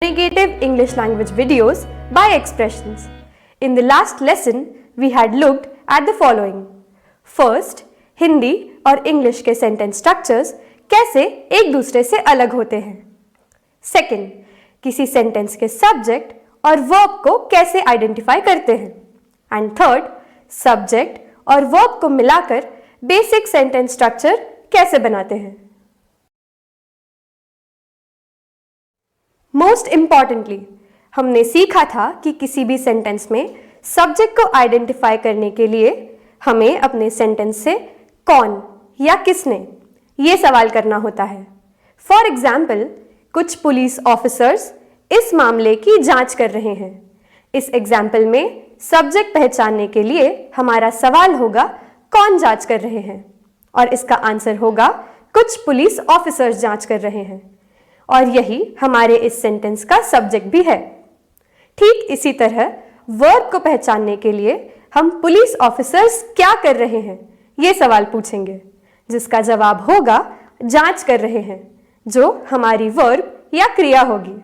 Negative English language videos by expressions. In the last lesson, we had looked at the following. First, Hindi और English के sentence structures कैसे एक दूसरे से अलग होते हैं. सेकंड, किसी सेंटेंस के सब्जेक्ट और वर्ब को कैसे आइडेंटिफाई करते हैं. एंड थर्ड, सब्जेक्ट और वर्ब को मिलाकर बेसिक सेंटेंस स्ट्रक्चर कैसे बनाते हैं. मोस्ट इम्पॉर्टेंटली, हमने सीखा था कि किसी भी सेंटेंस में सब्जेक्ट को आइडेंटिफाई करने के लिए हमें अपने सेंटेंस से कौन या किसने ये सवाल करना होता है. फॉर एग्जाम्पल, कुछ पुलिस ऑफिसर्स इस मामले की जांच कर रहे हैं. इस एग्जाम्पल में सब्जेक्ट पहचानने के लिए हमारा सवाल होगा कौन जांच कर रहे हैं, और इसका आंसर होगा कुछ पुलिस ऑफिसर्स जांच कर रहे हैं, और यही हमारे इस सेंटेंस का सब्जेक्ट भी है. ठीक इसी तरह वर्ब को पहचानने के लिए हम पुलिस ऑफिसर्स क्या कर रहे हैं ये सवाल पूछेंगे, जिसका जवाब होगा जांच कर रहे हैं, जो हमारी वर्ब या क्रिया होगी.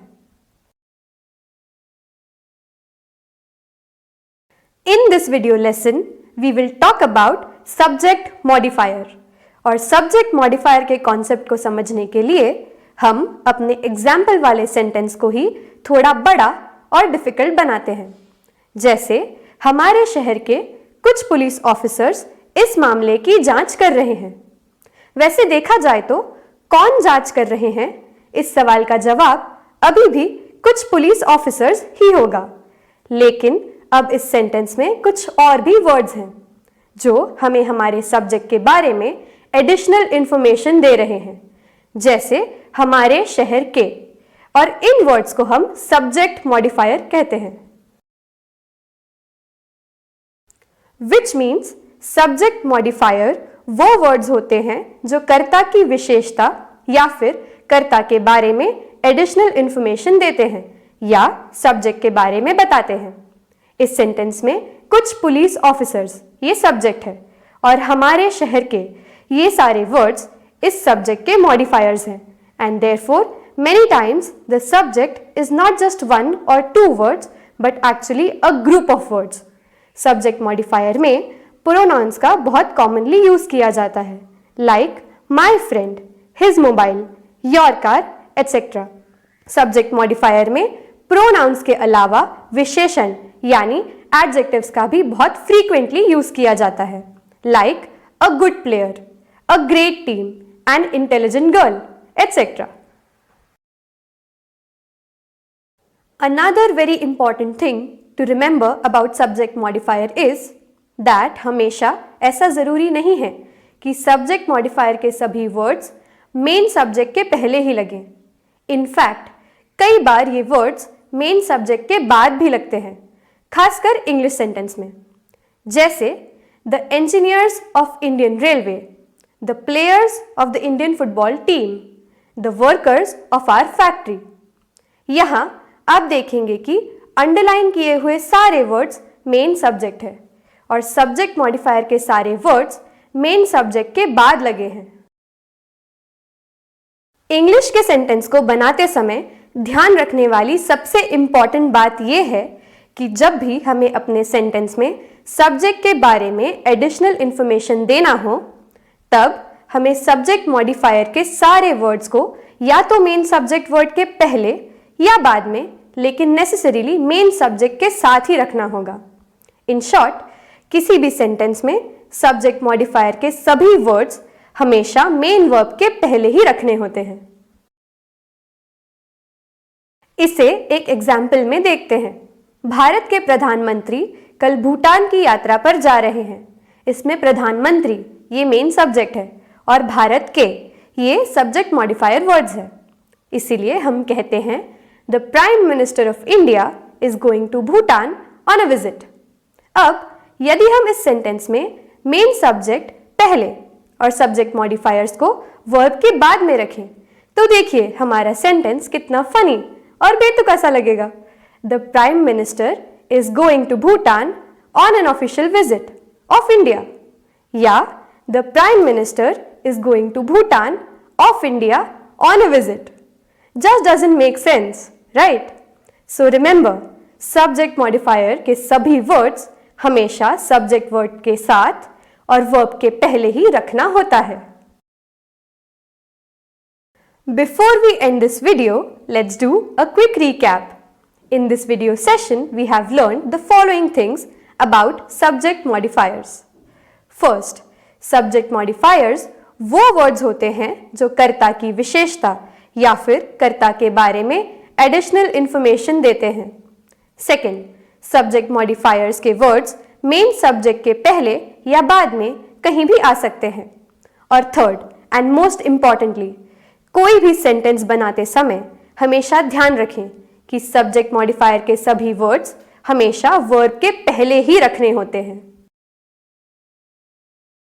In this video lesson, we will talk about subject modifier. और subject modifier के कॉन्सेप्ट को समझने के लिए हम अपने एग्जाम्पल वाले सेंटेंस को ही थोड़ा बड़ा और डिफिकल्ट बनाते हैं. जैसे, हमारे शहर के कुछ पुलिस ऑफिसर्स इस मामले की जांच कर रहे हैं. वैसे देखा जाए तो कौन जांच कर रहे हैं इस सवाल का जवाब अभी भी कुछ पुलिस ऑफिसर्स ही होगा. लेकिन अब इस सेंटेंस में कुछ और भी वर्ड्स हैं जो हमें हमारे सब्जेक्ट के बारे में एडिशनल इंफॉर्मेशन दे रहे हैं, जैसे हमारे शहर के, और इन वर्ड्स को हम सब्जेक्ट मॉडिफायर कहते हैं. विच मीन्स सब्जेक्ट मॉडिफायर वो वर्ड्स होते हैं जो कर्ता की विशेषता या फिर कर्ता के बारे में एडिशनल इंफॉर्मेशन देते हैं या सब्जेक्ट के बारे में बताते हैं. इस सेंटेंस में कुछ पुलिस ऑफिसर्स ये सब्जेक्ट है, और हमारे शहर के ये सारे वर्ड्स इस सब्जेक्ट के मॉडिफायर्स हैं. And therefore many times the subject is not just one or two words but actually a group of words. Subject modifier में pronouns का बहुत commonly use किया जाता है, like my friend, his mobile, your car, etc. Subject modifier में pronouns के अलावा विशेषण यानी adjectives का भी बहुत frequently use किया जाता है, like a good player, a great team, an intelligent girl, etc. Another very important thing to remember about subject modifier is that हमेशा ऐसा ज़रूरी नहीं है कि subject modifier के सभी words main subject के पहले ही लगें. In fact, कई बार ये words main subject के बाद भी लगते हैं, खासकर English sentence में. जैसे the engineers of Indian Railway, the players of the Indian football team, the workers of our factory. यहाँ आप देखेंगे कि अंडरलाइन किए हुए सारे वर्ड्स मेन सब्जेक्ट है, और सब्जेक्ट मॉडिफायर के सारे वर्ड्स मेन सब्जेक्ट के बाद लगे हैं. इंग्लिश के सेंटेंस को बनाते समय ध्यान रखने वाली सबसे इंपॉर्टेंट बात यह है कि जब भी हमें अपने सेंटेंस में सब्जेक्ट के बारे में एडिशनल इंफॉर्मेशन देना हो, तब हमें सब्जेक्ट मॉडिफायर के सारे वर्ड्स को या तो मेन सब्जेक्ट वर्ड के पहले या बाद में, लेकिन नेसेसरीली मेन सब्जेक्ट के साथ ही रखना होगा. इन शॉर्ट, किसी भी सेंटेंस में सब्जेक्ट मॉडिफायर के सभी वर्ड्स हमेशा मेन वर्ब के पहले ही रखने होते हैं. इसे एक एग्जाम्पल में देखते हैं. भारत के प्रधानमंत्री कल भूटान की यात्रा पर जा रहे हैं. इसमें प्रधानमंत्री ये मेन सब्जेक्ट है और भारत के ये सब्जेक्ट मॉडिफायर वर्ड्स है. इसीलिए हम कहते हैं The Prime Minister of India is going to Bhutan on a visit. अब यदि हम इस सेंटेंस में मेन सब्जेक्ट पहले और सब्जेक्ट मॉडिफायर्स को वर्ब के बाद में रखें, तो देखिए हमारा सेंटेंस कितना फनी और बेतुका सा लगेगा. The Prime Minister is going to Bhutan on an official visit of India. या The Prime Minister is going to Bhutan of India on a visit. Just doesn't make sense, right? So remember, subject modifier के सभी words हमेशा subject word के साथ और verb के पहले ही रखना होता है। Before we end this video, let's do a quick recap. In this video session, we have learned the following things about subject modifiers. First, subject modifiers वो words होते हैं जो कर्ता की विशेषता या फिर कर्ता के बारे में additional information देते हैं। Second, subject modifiers के words main subject के पहले या बाद में कहीं भी आ सकते हैं। और third and most importantly, कोई भी सेंटेंस बनाते समय हमेशा ध्यान रखें कि सब्जेक्ट मॉडिफायर के सभी वर्ड्स हमेशा वर्ब के पहले ही रखने होते हैं।